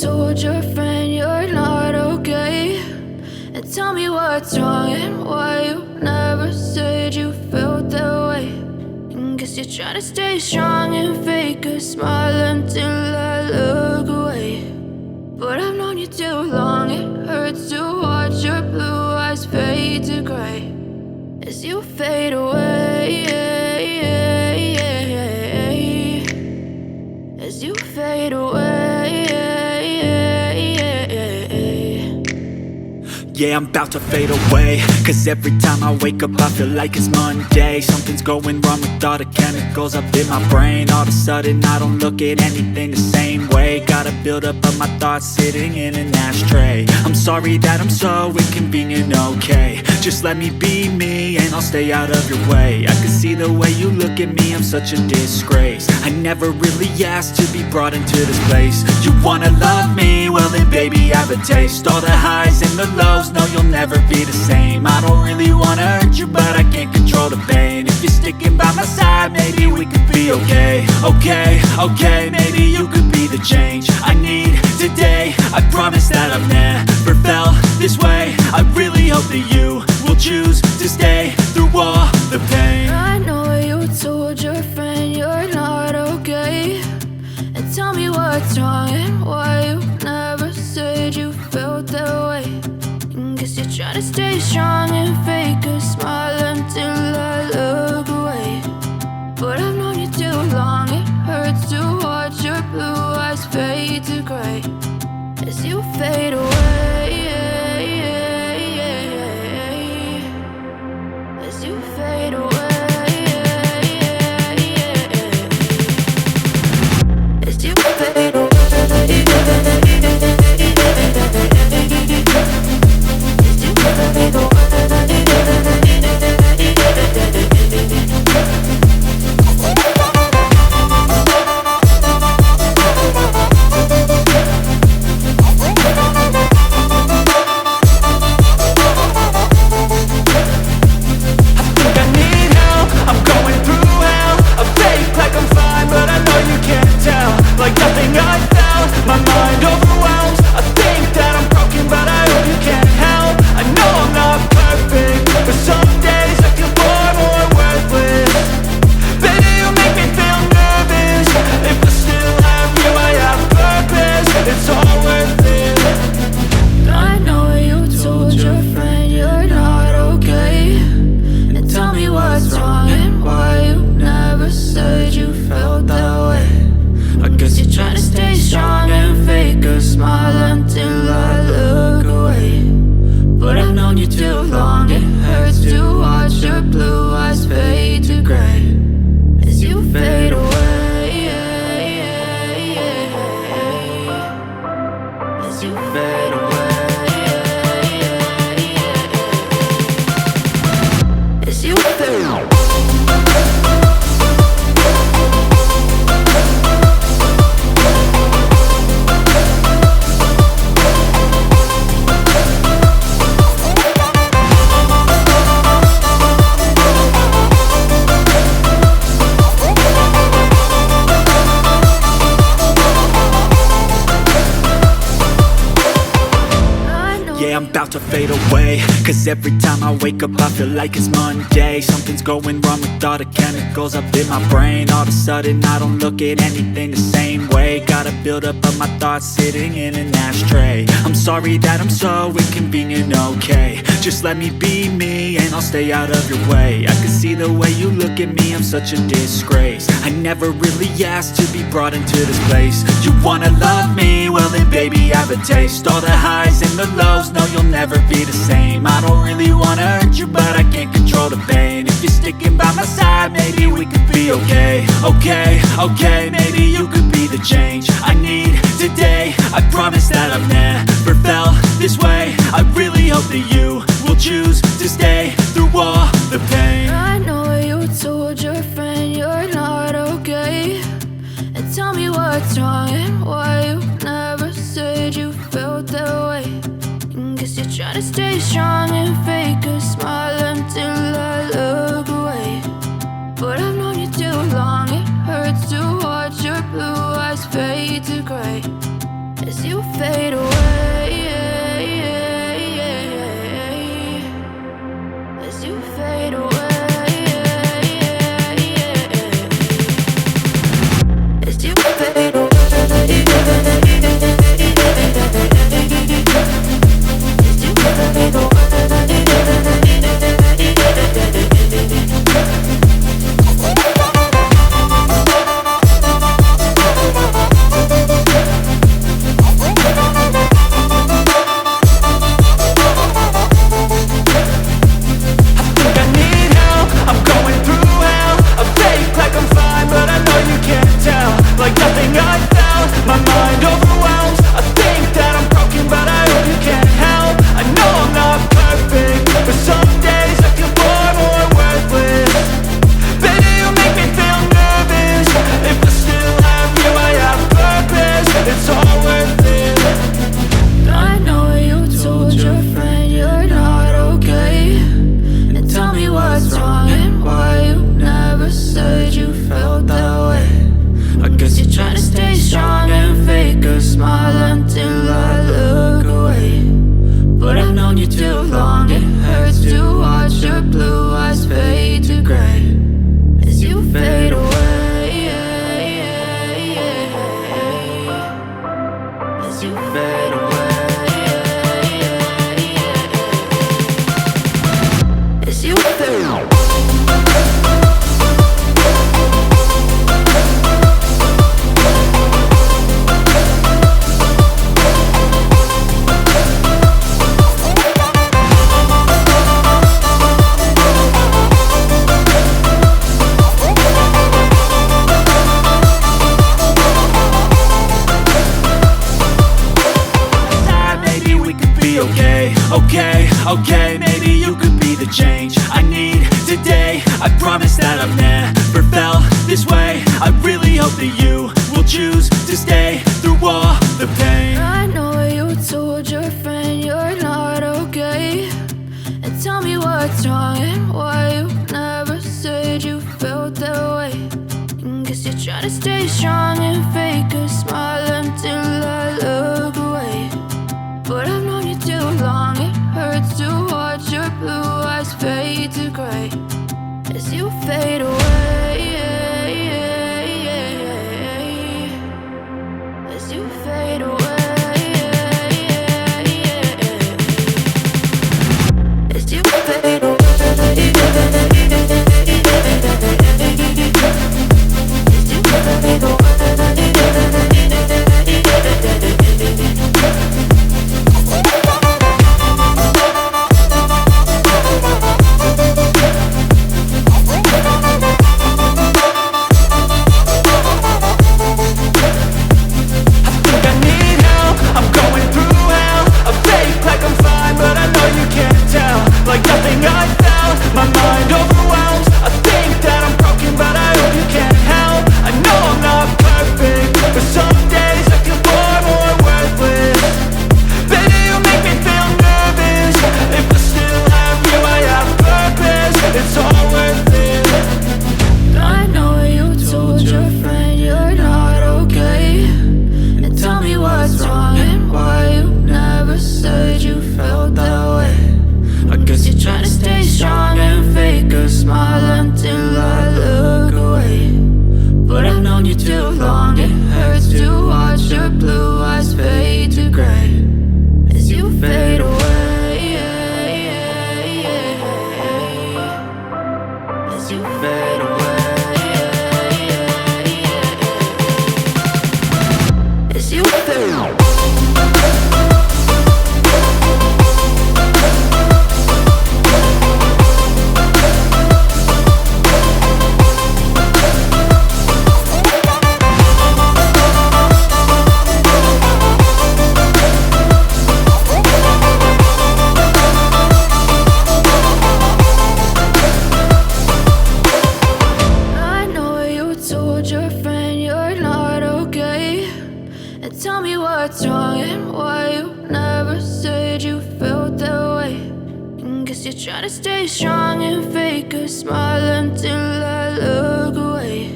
told your friend you're not okay, and tell me what's wrong and why you never said you felt that way. And guess you're trying to stay strong and fake a smile until I look away. But I've known you too long, it hurts to watch your blue eyes fade to gray as you fade away, as you fade away. Yeah, I'm about to fade away, cause every time I wake up I feel like it's Monday. Something's going wrong with all the chemicals up in my brain. All of a sudden I don't look at anything the same way. Got a buildup of my thoughts sitting in an ashtray. I'm sorry that I'm so inconvenient, okay. Just let me be me and I'll stay out of your way. I can see the way you look at me, I'm such a disgrace. I never really asked to be brought into this place. You wanna love me? Well then baby have a taste. All the highs and the lows, no you'll never be the same. I don't really wanna hurt you but I can't control the pain. If you're sticking by my side maybe we could be okay. Okay, maybe you could be the change I need today. I promise that I've never felt this way. I really hope that you will choose to stay through all the pain. I know you told your friend you're not okay, and tell me what's wrong and why you never said you felt that way. And guess you're trying to stay strong and fake a smile until I look away. But I've known you too long, it hurts to watch your blue eyes fade to gray as you fade away, as you fade away, as you fade away. I'm about to fade away, cause every time I wake up I feel like it's Monday. Something's going wrong with all the chemicals up in my brain. All of a sudden I don't look at anything the same way. Got a buildup of my thoughts sitting in an ashtray. I'm sorry that I'm so inconvenient, okay. Just let me be me and I'll stay out of your way. I can see the way you look at me, I'm such a disgrace. I never really asked to be brought into this place. You wanna love me? Well then baby have a taste. All the highs and the lows, no you'll never be the same. I don't really wanna hurt you but I can't control the pain. If you're sticking by my side maybe we could be okay. Okay, maybe you could be the change I need today. I promise that I've never felt this way. I really hope that you will choose to stay through all the pain. I know you told your friend you're not okay, and tell me what's wrong and why you never said you felt that way. And guess you're trying to stay strong and fake a smile until I look away. But I've known you too long, it hurts to watch your blue eyes fade to gray as you fade away, as you fade away, as you fade away, as you fade away. Like nothing I felt, my mind overwhelms. I think that I'm broken, but I hope you can't help. I know I'm not perfect, but some days I feel far more worthless. Baby, you make me feel nervous. If I still have you, I have purpose. It's all worth it. I know you told your friend you're not okay, and tell me what's wrong and why you never said you felt that way. I guess you're trying to stay strong and fake a smile until I look away. But I've known you too long, it hurts to watch your blue eyes fade to gray as you fade away, as you fade away, as you fade away. Okay, maybe you could be the change I need today. I promise that I've never felt this way. I really hope that you will choose to stay through all the pain. I know you told your friend you're not okay, and tell me what's wrong and why you never said you felt that way. And guess you're trying to stay strong and fake a smile until I look away. But I've known you too long, it hurts to watch your blue eyes fade to gray as you fade away, as you fade away, as you fade away, as you fade away. Like nothing I felt, my mind overwhelms. I think that I'm broken, but I hope you can't help. I know I'm not perfect, but some days I feel far more worthless. Baby, you make me feel nervous. If I still have you, I have purpose. It's all worth it. I know you told your friend you're not okay, and tell me what's wrong and why you never said you felt that way. I guess you're trying to stay strong and fake a smile until I look away. But I've known you too long, it hurts to watch your blue eyes fade to gray as you fade away, as you fade away, as you fade away. Tell me what's wrong and why you never said you felt that way. And guess you're trying to stay strong and fake a smile until I look away.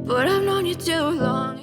But I've known you too long.